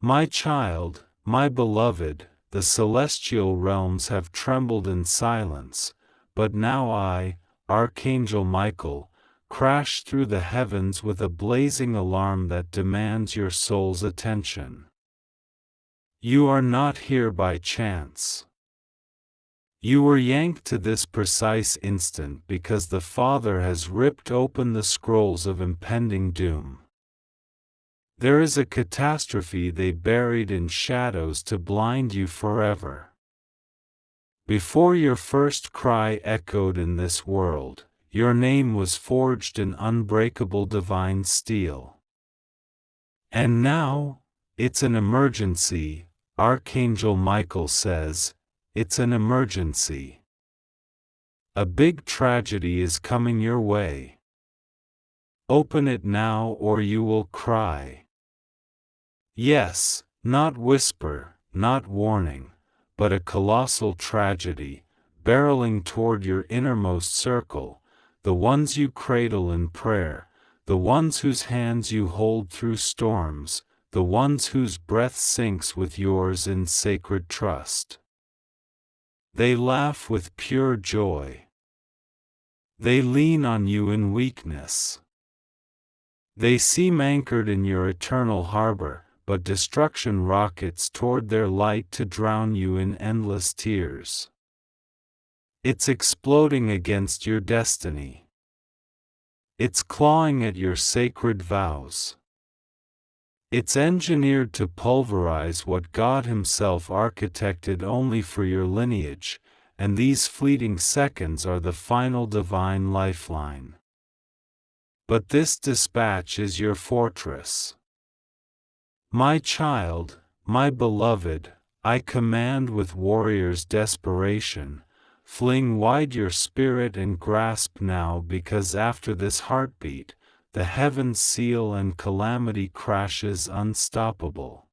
My child, my beloved, the celestial realms have trembled in silence, but now I, Archangel Michael, crash through the heavens with a blazing alarm that demands your soul's attention. You are not here by chance. You were yanked to this precise instant because the Father has ripped open the scrolls of impending doom. There is a catastrophe they buried in shadows to blind you forever. Before your first cry echoed in this world, your name was forged in unbreakable divine steel. And now, it's an emergency, Archangel Michael says, it's an emergency. A big tragedy is coming your way. Open it now or you will cry. Yes, not whisper, not warning, but a colossal tragedy, barreling toward your innermost circle, the ones you cradle in prayer, the ones whose hands you hold through storms, the ones whose breath syncs with yours in sacred trust. They laugh with pure joy. They lean on you in weakness. They seem anchored in your eternal harbor, but destruction rockets toward their light to drown you in endless tears. It's exploding against your destiny. It's clawing at your sacred vows. It's engineered to pulverize what God Himself architected only for your lineage, and these fleeting seconds are the final divine lifeline. But this dispatch is your fortress. My child, my beloved, I command with warrior's desperation, fling wide your spirit and grasp now, because after this heartbeat, the heavens seal and calamity crashes unstoppable.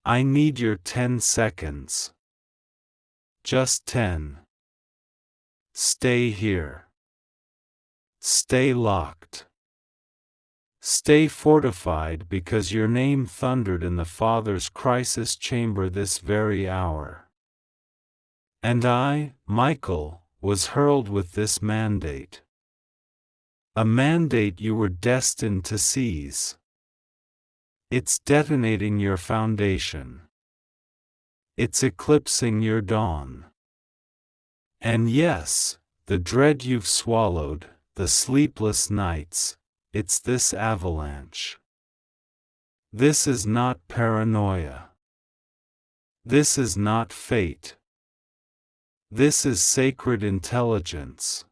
I need your 10 seconds. Just 10. Stay here. Stay locked. Stay fortified, because your name thundered in the Father's crisis chamber this very hour. And I, Michael, was hurled with this mandate. A mandate you were destined to seize. It's detonating your foundation. It's eclipsing your dawn. And yes, the dread you've swallowed, the sleepless nights, it's this avalanche. This is not paranoia. This is not fate. This is sacred intelligence.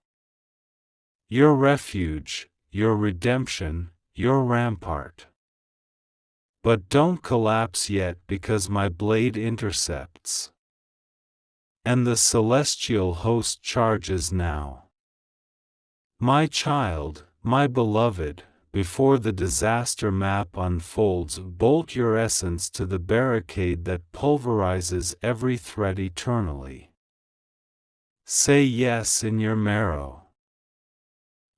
Your refuge, your redemption, your rampart. But don't collapse yet, because my blade intercepts. And the celestial host charges now. My child, my beloved, before the disaster map unfolds, bolt your essence to the barricade that pulverizes every threat eternally. Say yes in your marrow.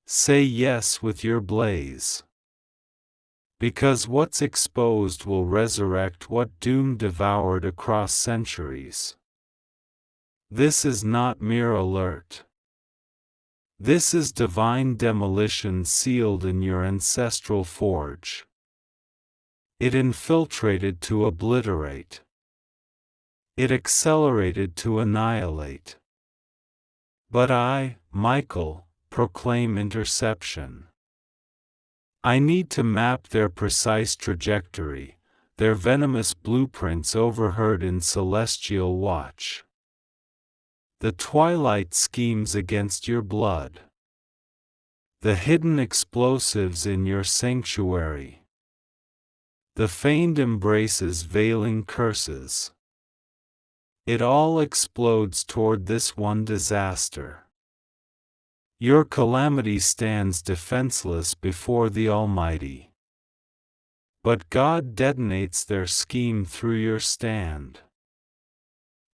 Say yes with your blaze. Because what's exposed will resurrect what doom devoured across centuries. This is not mere alert. This is divine demolition sealed in your ancestral forge. It infiltrated to obliterate. It accelerated to annihilate. But I, Michael, proclaim interception. I need to map their precise trajectory, their venomous blueprints overheard in celestial watch. The twilight schemes against your blood. The hidden explosives in your sanctuary. The feigned embraces veiling curses. It all explodes toward this one disaster. Your calamity stands defenseless before the Almighty. But God detonates their scheme through your stand.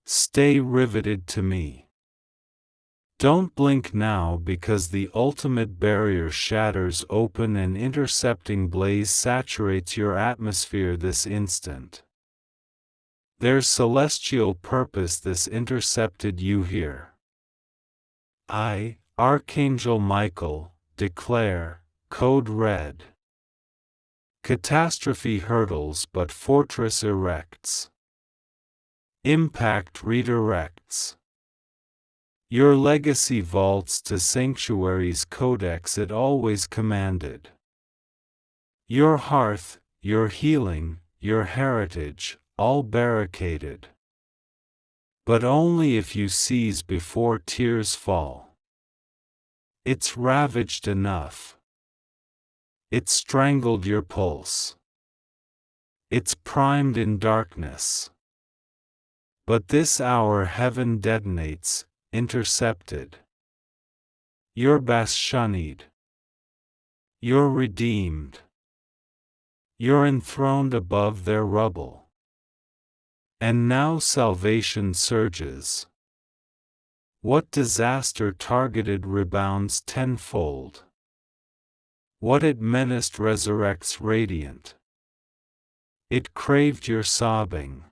Stay riveted to me. Don't blink now, because the ultimate barrier shatters open and intercepting blaze saturates your atmosphere this instant. There's celestial purpose this intercepted you here. I, Archangel Michael, declare, Code Red. Catastrophe hurdles but fortress erects. Impact redirects. Your legacy vaults to sanctuary's codex it always commanded. Your hearth, your healing, your heritage, all barricaded. But only if you seize before tears fall. It's ravaged enough. It's strangled your pulse. It's primed in darkness. But this hour heaven detonates, intercepted. You're Basshunnied. You're redeemed. You're enthroned above their rubble. And now salvation surges. What disaster targeted rebounds tenfold. What it menaced resurrects radiant. It craved your sobbing.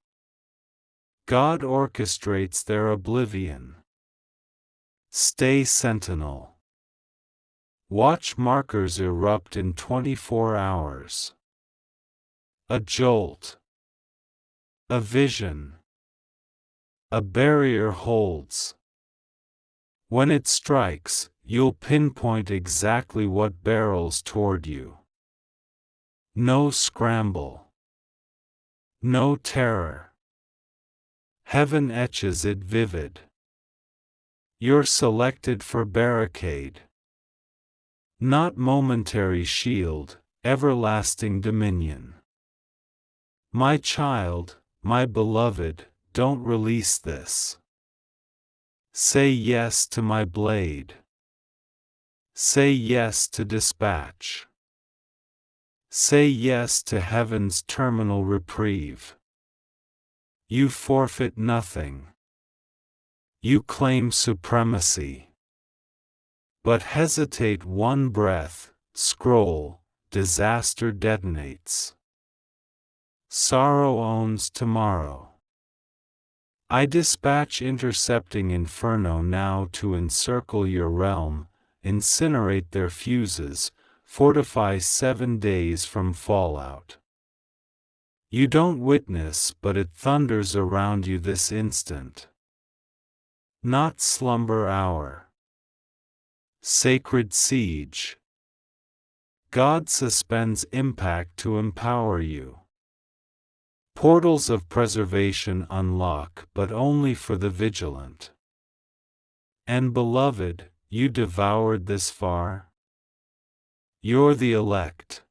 God orchestrates their oblivion. Stay sentinel. Watch markers erupt in 24 hours. A jolt. A vision. A barrier holds. When it strikes, you'll pinpoint exactly what barrels toward you. No scramble. No terror. Heaven etches it vivid. You're selected for barricade. Not momentary shield, everlasting dominion. My child, my beloved, don't release this. Say yes to my blade. Say yes to dispatch. Say yes to heaven's terminal reprieve. You forfeit nothing. You claim supremacy. But hesitate one breath, scroll, disaster detonates. Sorrow owns tomorrow. I dispatch intercepting inferno now to encircle your realm, incinerate their fuses, fortify 7 days from fallout. You don't witness, but it thunders around you this instant. Not slumber hour. Sacred siege. God suspends impact to empower you. Portals of preservation unlock, but only for the vigilant. And beloved, you devoured this far? You're the elect.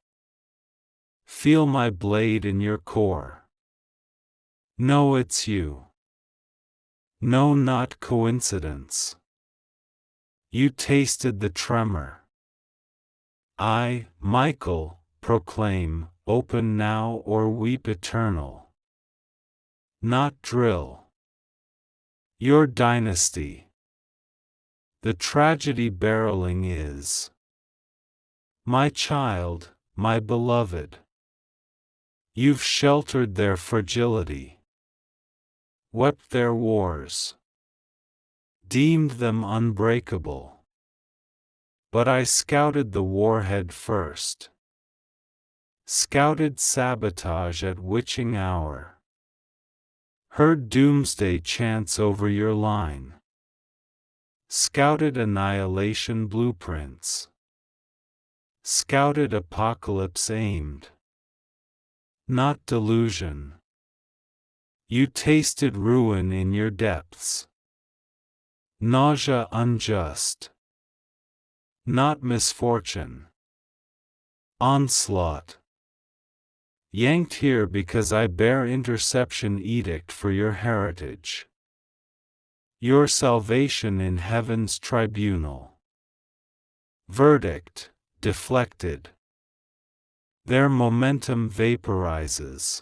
Feel my blade in your core. Know it's you. No, not coincidence. You tasted the tremor. I, Michael, proclaim, open now or weep eternal. Not drill. Your dynasty. The tragedy barreling is. My child, my beloved. You've sheltered their fragility. Wept their wars. Deemed them unbreakable. But I scouted the warhead first. Scouted sabotage at witching hour. Heard doomsday chants over your line. Scouted annihilation blueprints. Scouted apocalypse aimed. Not delusion. You tasted ruin in your depths. Nausea unjust. Not misfortune. Onslaught. Yanked here because I bear interception edict for your heritage. Your salvation in heaven's tribunal. Verdict, deflected. Their momentum vaporizes.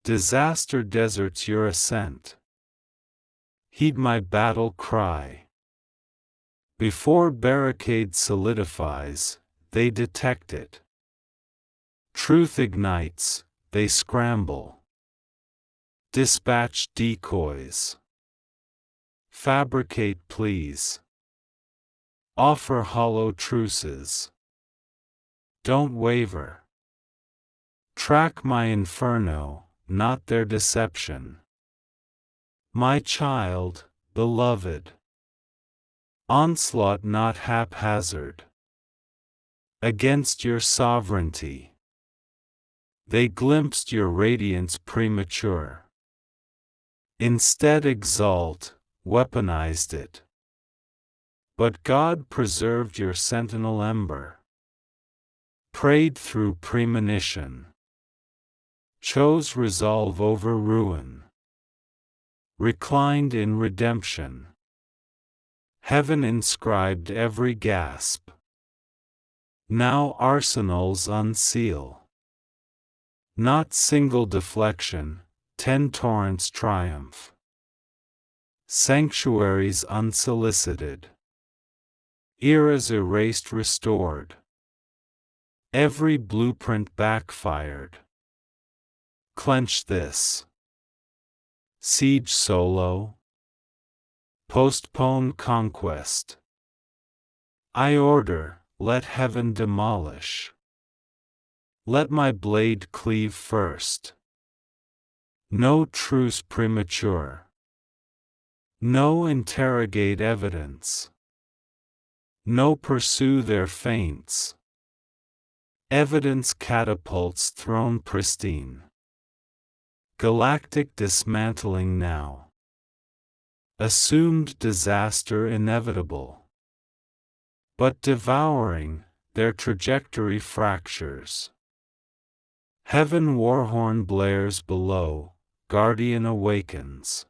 Disaster deserts your ascent. Heed my battle cry. Before barricade solidifies, they detect it. Truth ignites, they scramble. Dispatch decoys. Fabricate pleas. Offer hollow truces. Don't waver. Track my inferno, not their deception. My child, beloved. Onslaught not haphazard. Against your sovereignty. They glimpsed your radiance premature. Instead exalt, weaponized it. But God preserved your sentinel ember. Prayed through premonition. Chose resolve over ruin. Reclined in redemption. Heaven inscribed every gasp. Now arsenals unseal. Not single deflection, 10 torrents triumph. Sanctuaries unsolicited. Eras erased restored. Every blueprint backfired. Clench this. Siege solo. Postpone conquest. I order, let heaven demolish. Let my blade cleave first. No truce premature. No interrogate evidence. No pursue their feints. Evidence catapults throne pristine. Galactic dismantling now. Assumed disaster inevitable. But devouring, their trajectory fractures. Heaven warhorn blares below, guardian awakens.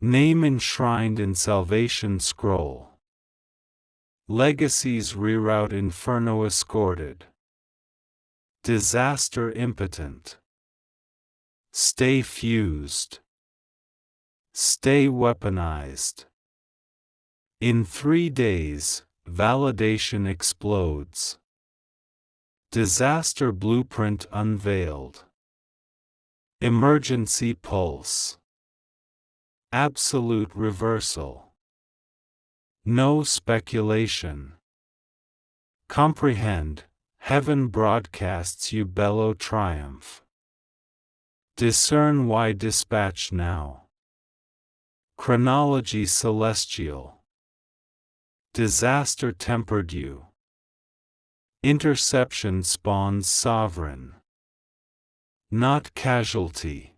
Name enshrined in salvation scroll. Legacies reroute inferno escorted. Disaster impotent. Stay fused. Stay weaponized. In 3 days, validation explodes. Disaster blueprint unveiled. Emergency pulse. Absolute reversal. No speculation. Comprehend, heaven broadcasts you bellow triumph. Discern why dispatch now. Chronology celestial. Disaster tempered you. Interception spawns sovereign. Not casualty.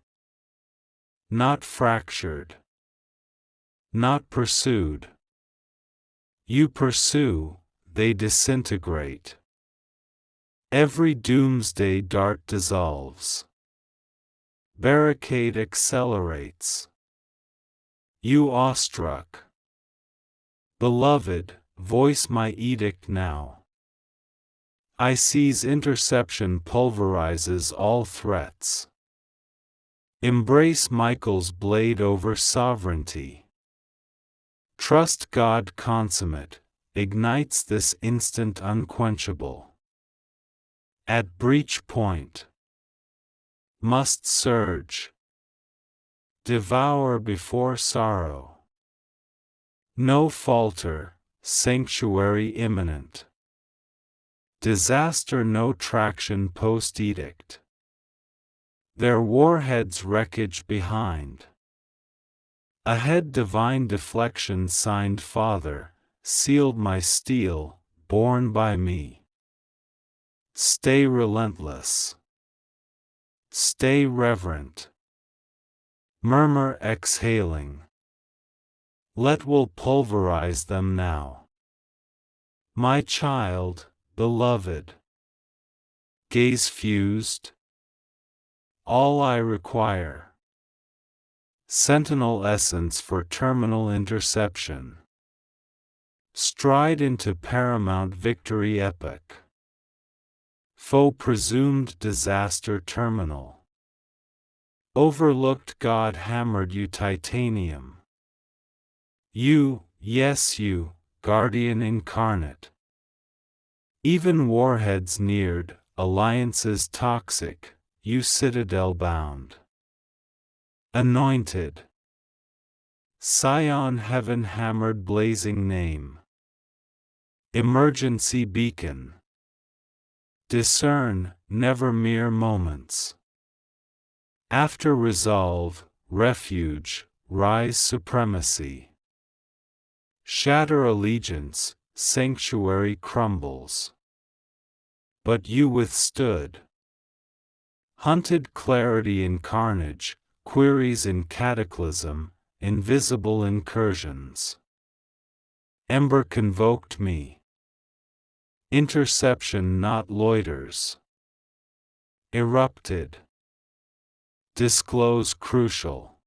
Not fractured. Not pursued. You pursue, they disintegrate. Every doomsday dart dissolves. Barricade accelerates. You awestruck. Beloved, voice my edict now. I seize interception pulverizes all threats. Embrace Michael's blade over sovereignty. Trust God consummate, ignites this instant unquenchable. At breach point. Must surge. Devour before sorrow. No falter, sanctuary imminent. Disaster no traction post-edict. Their warheads wreckage behind. Ahead divine deflection signed Father, sealed my steel, borne by me. Stay relentless. Stay reverent. Murmur exhaling. Let will pulverize them now. My child, beloved. Gaze fused. All I require. Sentinel essence for terminal interception. Stride into paramount victory epic. Foe presumed disaster terminal. Overlooked God hammered you titanium. You, yes you, guardian incarnate. Even warheads neared, alliances toxic, you citadel bound. Anointed. Scion heaven hammered blazing name. Emergency beacon. Discern, never mere moments. After resolve, refuge, rise supremacy. Shatter allegiance, sanctuary crumbles. But you withstood. Hunted clarity in carnage, queries in cataclysm, invisible incursions. Ember convoked me. Interception not loiters. Erupted. Disclose crucial.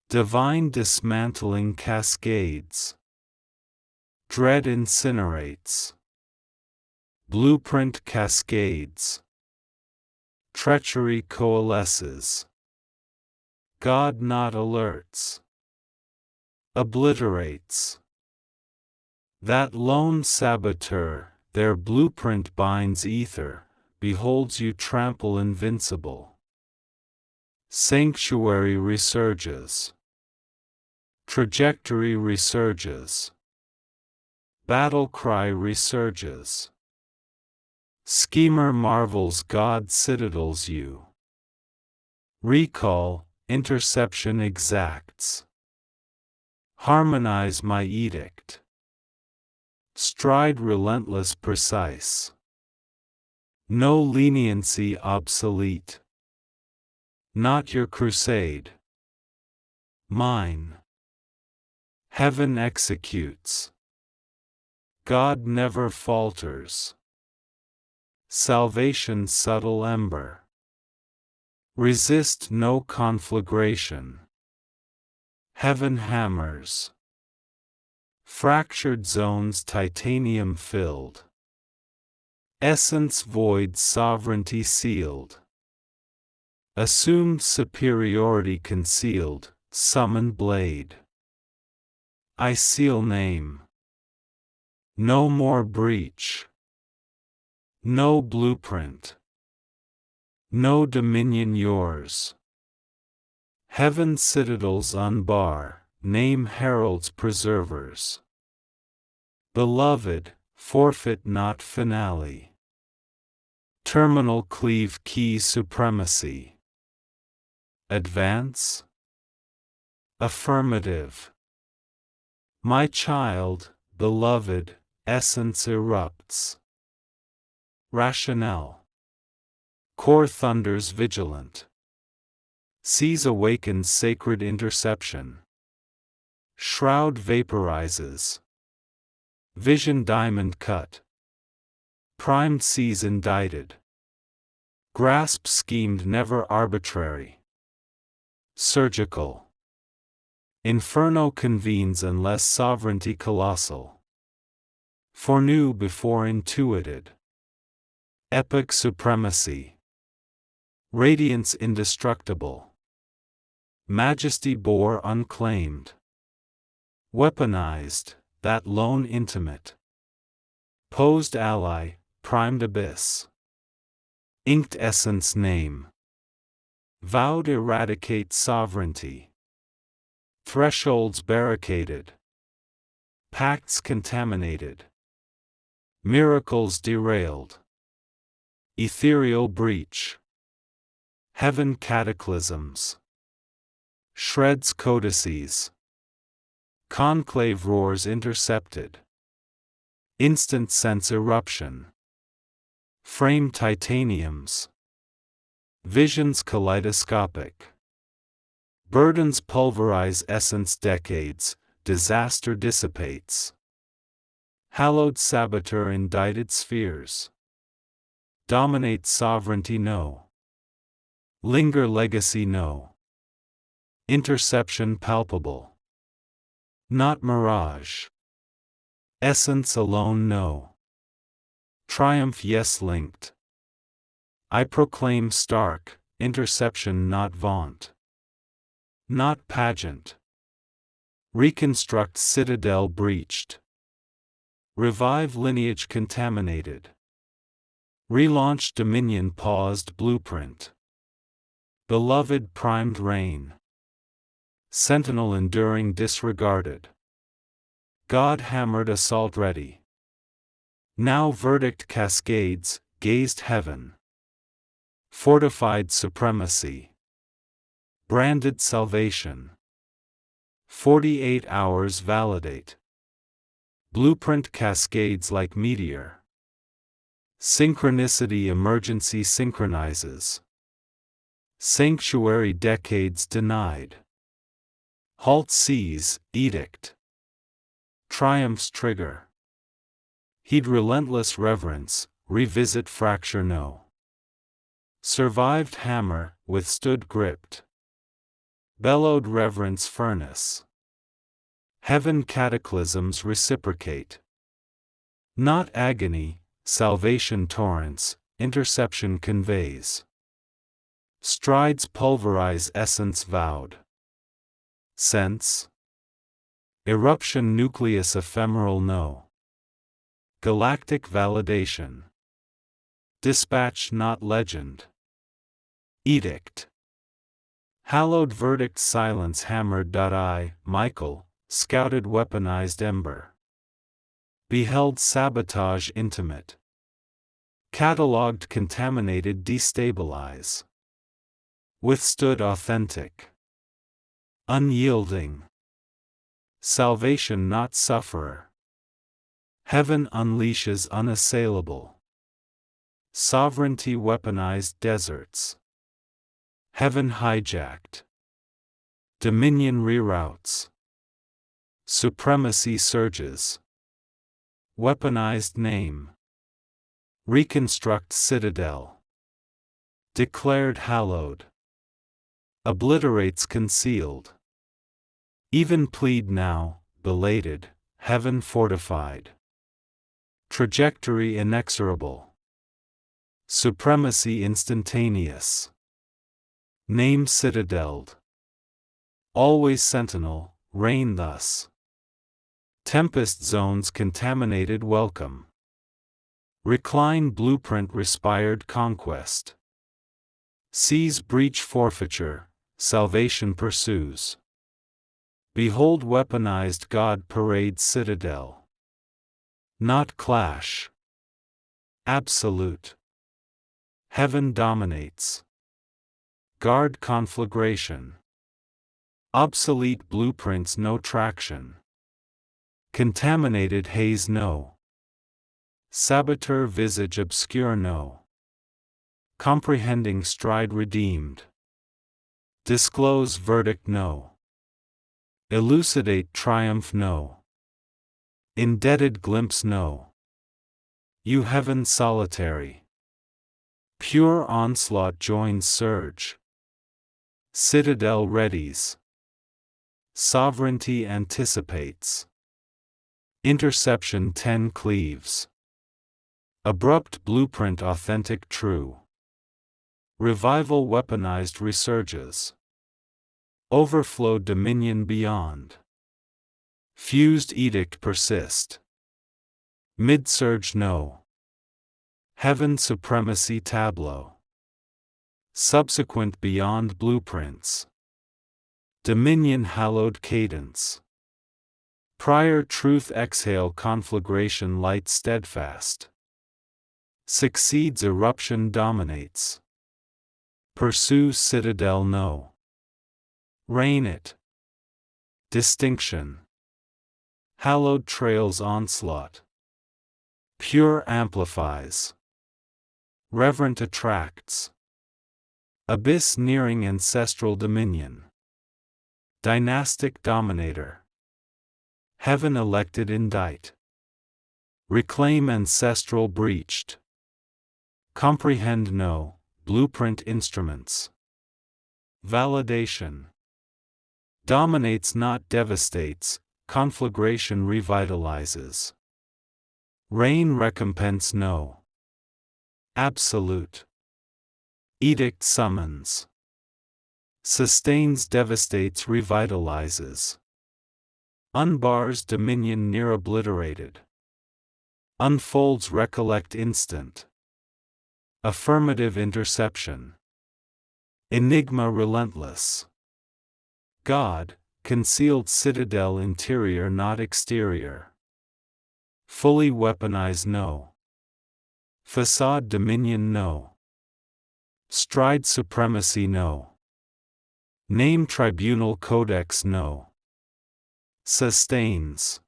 Divine dismantling cascades. Dread incinerates. Blueprint cascades. Treachery coalesces. God not alerts. Obliterates. That lone saboteur, their blueprint binds ether, beholds you trample invincible. Sanctuary resurges. Trajectory resurges. Battle cry resurges. Schemer marvels God citadels you. Recall, interception exacts. Harmonize my edict. Stride relentless precise. No leniency obsolete. Not your crusade. Mine. Heaven executes. God never falters. Salvation's subtle ember. Resist no conflagration. Heaven hammers. Fractured zones titanium filled. Essence void sovereignty sealed. Assumed superiority concealed, summon blade. I seal name. No more breach. No blueprint. No dominion yours. Heaven's citadels unbar, name heralds preservers. Beloved, forfeit not finale. Terminal cleave key supremacy. Advance? Affirmative. My child, beloved, essence erupts. Rationale. Core thunders vigilant. Seas awakens sacred interception. Shroud vaporizes. Vision diamond cut. Primed seas indicted. Grasp schemed never arbitrary. Surgical. Inferno convenes unless sovereignty colossal. Foreknew before intuited. Epic supremacy. Radiance indestructible. Majesty bore unclaimed. Weaponized, that lone intimate. Posed ally, primed abyss. Inked essence name. Vowed eradicate sovereignty. Thresholds barricaded. Pacts contaminated. Miracles derailed. Ethereal breach. Heaven cataclysms. Shreds codices. Conclave roars intercepted. Instant sense eruption. Frame titaniums. Visions kaleidoscopic. Burdens pulverize essence decades, disaster dissipates. Hallowed saboteur indicted spheres. Dominate sovereignty no. Linger legacy no. Interception palpable. Not mirage. Essence alone no. Triumph yes linked. I proclaim stark, interception not vaunt. Not pageant. Reconstruct citadel breached. Revive lineage contaminated. Relaunch dominion paused blueprint. Beloved primed reign. Sentinel enduring disregarded. God hammered assault ready. Now verdict cascades, gazed heaven. Fortified supremacy. Branded salvation. 48 hours validate. Blueprint cascades like meteor. Synchronicity emergency synchronizes. Sanctuary decades denied. Halt seize, edict. Triumphs trigger. Heed relentless reverence, revisit fracture no. Survived hammer, withstood gripped. Bellowed reverence furnace. Heaven cataclysms reciprocate. Not agony, salvation torrents, interception conveys. Strides pulverize essence vowed. Sense. Eruption nucleus ephemeral no. Galactic validation. Dispatch not legend. Edict. Hallowed verdict silence hammered. Michael, scouted weaponized ember. Beheld sabotage intimate. Catalogued contaminated destabilize. Withstood authentic. Unyielding. Salvation not sufferer. Heaven unleashes unassailable. Sovereignty weaponized deserts. Heaven hijacked. Dominion reroutes. Supremacy surges. Weaponized name. Reconstruct citadel. Declared hallowed. Obliterates concealed. Even plead now, belated, heaven fortified. Trajectory inexorable. Supremacy instantaneous. Name citadeled. Always sentinel, reign thus. Tempest zones contaminated welcome. Recline blueprint respired conquest. Seas breach forfeiture, salvation pursues. Behold weaponized God parade citadel. Not clash. Absolute. Heaven dominates. Guard conflagration. Obsolete blueprints no traction. Contaminated haze no. Saboteur visage obscure no. Comprehending stride redeemed. Disclose verdict no. Elucidate triumph no. Indebted glimpse no. You heaven solitary. Pure onslaught joins surge. Citadel readies. Sovereignty anticipates. Interception 10 cleaves. Abrupt blueprint authentic true. Revival weaponized resurges. Overflow dominion beyond. Fused edict persist. Mid-surge no. Heaven supremacy tableau. Subsequent beyond blueprints. Dominion hallowed cadence. Prior truth exhale conflagration light steadfast. Succeeds eruption dominates. Pursue citadel no. Reign it. Distinction. Hallowed trails onslaught. Pure amplifies. Reverent attracts. Abyss nearing ancestral dominion. Dynastic dominator. Heaven elected indict. Reclaim ancestral breached. Comprehend no, blueprint instruments. Validation. Dominates not devastates, conflagration revitalizes. Reign recompense no. Absolute. Edict summons. Sustains devastates revitalizes. Unbars dominion near obliterated. Unfolds recollect instant. Affirmative interception. Enigma relentless. God, concealed citadel interior not exterior. Fully weaponized no. Facade dominion no. Stride supremacy no. Name tribunal codex no. Sustains.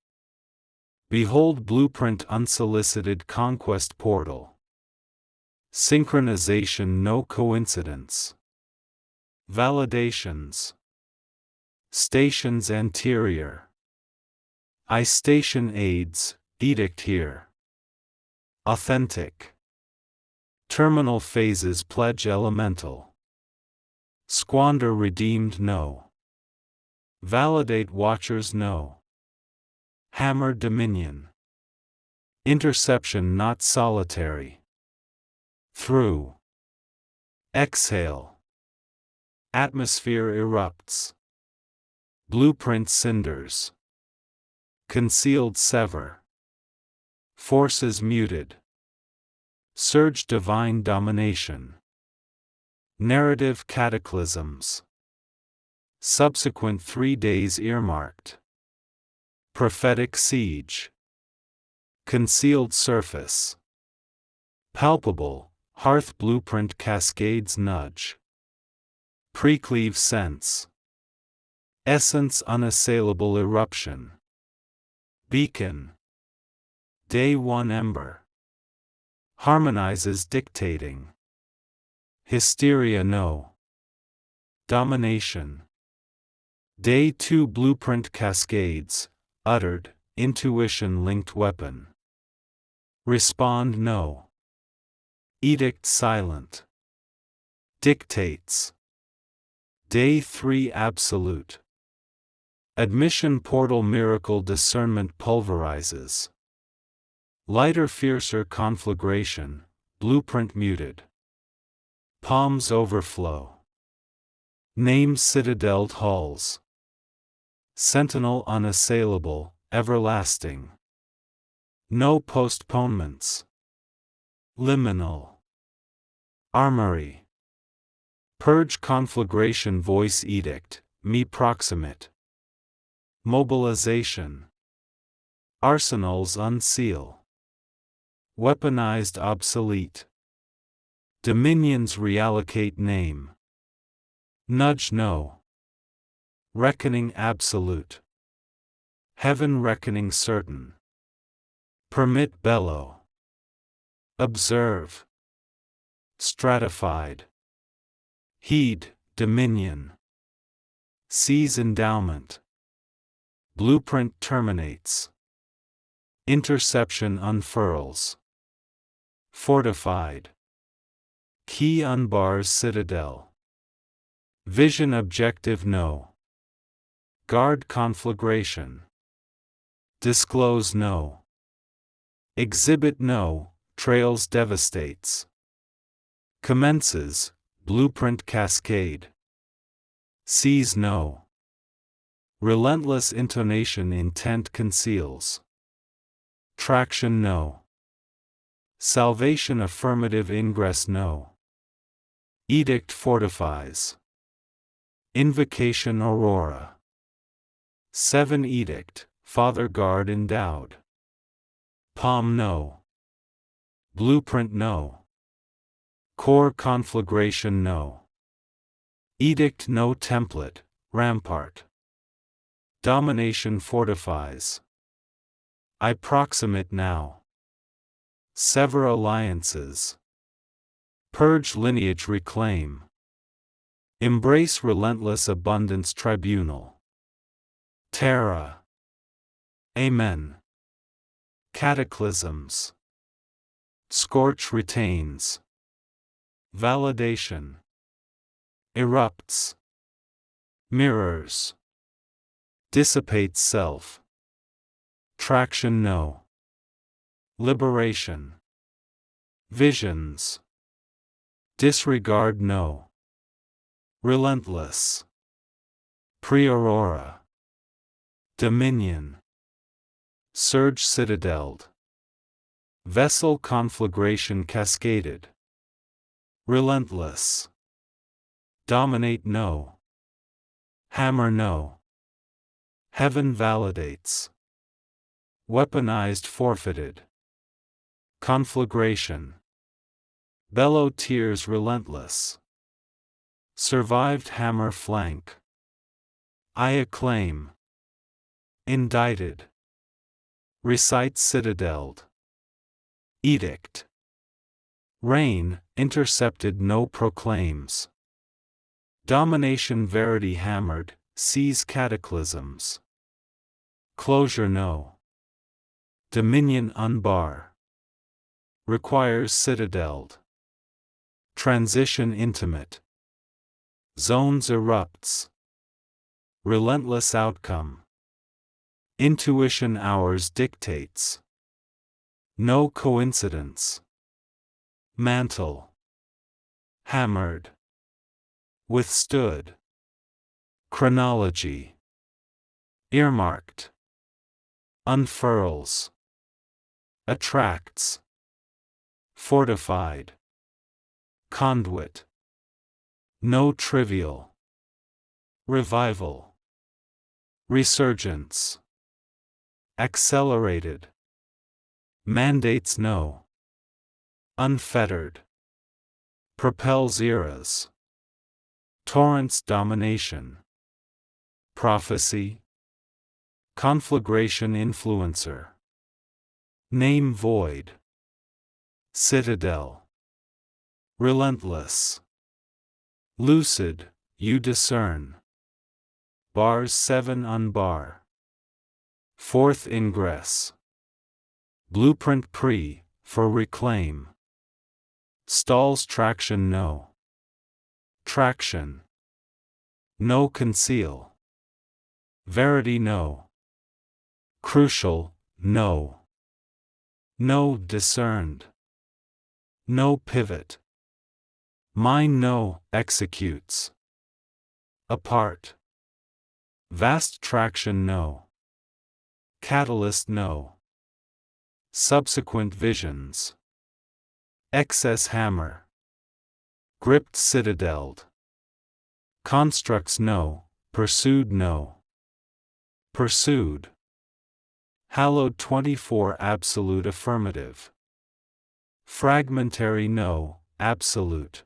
Behold blueprint unsolicited conquest portal. Synchronization no coincidence. Validations. Stations anterior. I station aids, edict here. Authentic. Terminal phases pledge elemental. Squander redeemed no. Validate watchers no. Hammer dominion. Interception not solitary. Through. Exhale. Atmosphere erupts. Blueprint cinders. Concealed sever. Forces muted. Surge divine domination. Narrative cataclysms. Subsequent 3 days earmarked. Prophetic siege. Concealed surface. Palpable, hearth blueprint cascades nudge. Precleave sense. Essence unassailable eruption. Beacon. Day 1 ember. Harmonizes dictating. Hysteria no. Domination. Day 2 blueprint cascades, uttered, intuition linked weapon. Respond no. Edict silent. Dictates. Day 3 absolute. Admission portal miracle discernment pulverizes. Lighter fiercer conflagration, blueprint muted. Palms overflow. Names citadeled halls. Sentinel unassailable, everlasting. No postponements. Liminal. Armory. Purge conflagration voice edict, me proximate. Mobilization. Arsenals unseal. Weaponized obsolete. Dominions reallocate name. Nudge no. Reckoning absolute. Heaven reckoning certain. Permit bellow. Observe. Stratified. Heed, dominion. Seize endowment. Blueprint terminates. Interception unfurls. Fortified. Key unbars citadel. Vision objective no. Guard conflagration. Disclose no. Exhibit no, trails devastates. Commences, blueprint cascade. Seize no. Relentless intonation intent conceals. Traction no. Salvation affirmative ingress no. Edict fortifies. Invocation aurora. 7 edict, Father guard endowed. Palm no. Blueprint no. Core conflagration no. Edict no template, rampart. Domination fortifies. I proximate now. Sever alliances. Purge lineage reclaim. Embrace relentless abundance tribunal. Terra. Amen. Cataclysms. Scorch retains. Validation. Erupts. Mirrors. Dissipates self. Traction no. Liberation. Visions. Disregard no. Relentless. Pre-aurora. Dominion. Surge citadeled. Vessel conflagration cascaded. Relentless. Dominate no. Hammer no. Heaven validates. Weaponized forfeited. Conflagration. Bellow tears relentless. Survived hammer flank. I acclaim. Indicted. Recite citadeled. Edict. Rain, intercepted no proclaims. Domination verity hammered, sees cataclysms. Closure no. Dominion unbar. Requires citadeled. Transition intimate. Zones erupts. Relentless outcome. Intuition hours dictates. No coincidence. Mantle. Hammered. Withstood. Chronology. Earmarked. Unfurls. Attracts. Fortified. Conduit. No trivial. Revival. Resurgence. Accelerated. Mandates no. Unfettered. Propels eras. Torrents domination. Prophecy. Conflagration influencer. Name void. Citadel. Relentless. Lucid, you discern. Bars 7 unbar. Fourth ingress. Blueprint for reclaim. Stalls traction no. Traction. No conceal. Verity no. Crucial, no. No discerned. No pivot. Mine no executes. Apart. Vast traction no. Catalyst no. Subsequent visions. Excess hammer. Gripped citadeled. Constructs no, pursued no. Pursued. Hallowed 24 absolute affirmative. Fragmentary no, absolute.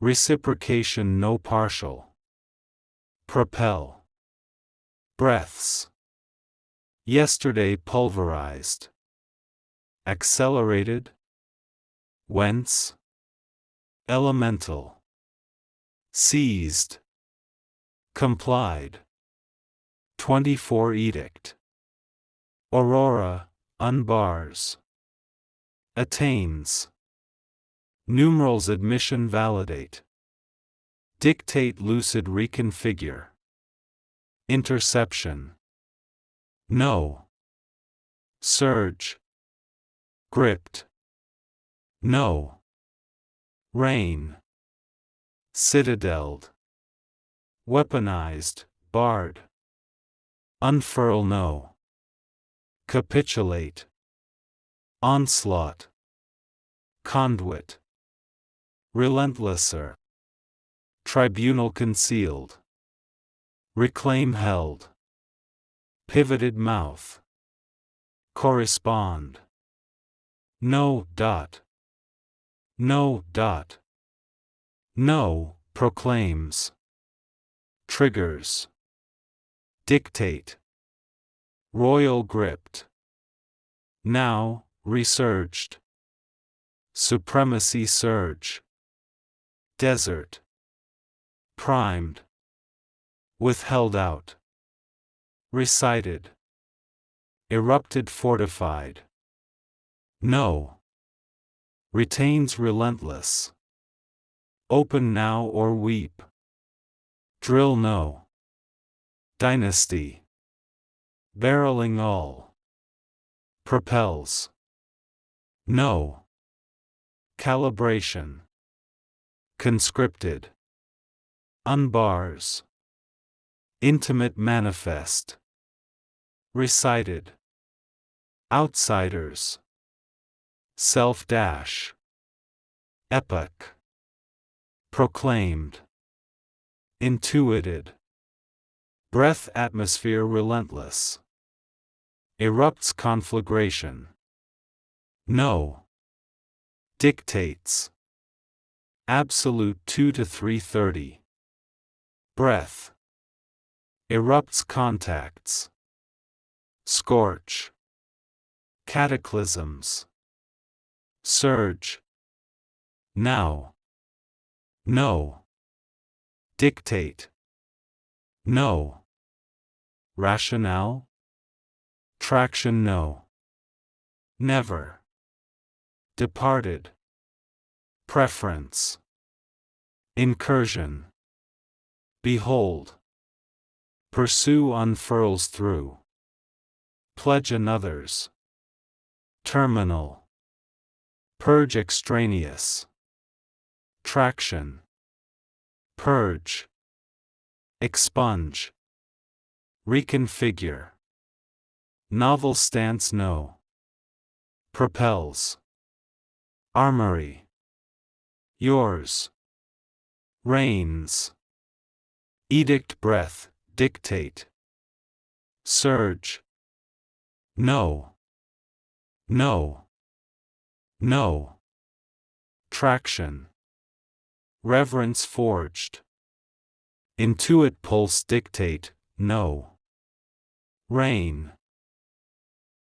Reciprocation no partial. Propel. Breaths. Yesterday pulverized. Accelerated. Whence? Elemental. Seized. Complied. 24 edict. Aurora, unbars. Attains. Numerals admission validate. Dictate lucid reconfigure. Interception. No. Surge. Gripped. No. Rain. Citadeled. Weaponized, barred. Unfurl no. Capitulate. Onslaught. Conduit. Relentlesser. Tribunal concealed. Reclaim held. Pivoted mouth. Correspond. No dot. No dot. No proclaims. Triggers. Dictate. Royal gripped. Now, resurged. Supremacy surge. Desert. Primed. Withheld out. Recited. Erupted fortified. No. Retains relentless. Open now or weep. Drill no. Dynasty. Barreling all. Propels. No. Calibration. Conscripted. Unbars. Intimate manifest. Recited. Outsiders. self dash, epoch, proclaimed, intuited, breath atmosphere relentless, erupts conflagration, no, dictates, absolute 2 to 330, breath, erupts contacts, scorch, cataclysms, surge, now, no, dictate, no, rationale, traction no, never, departed, preference, incursion, behold, pursue unfurls through, pledge another's, terminal, purge extraneous, traction, purge, expunge, reconfigure, novel stance no, propels, armory, yours, reigns, edict breath, dictate, surge, no, no, no, traction, reverence forged, intuit pulse dictate, no, reign,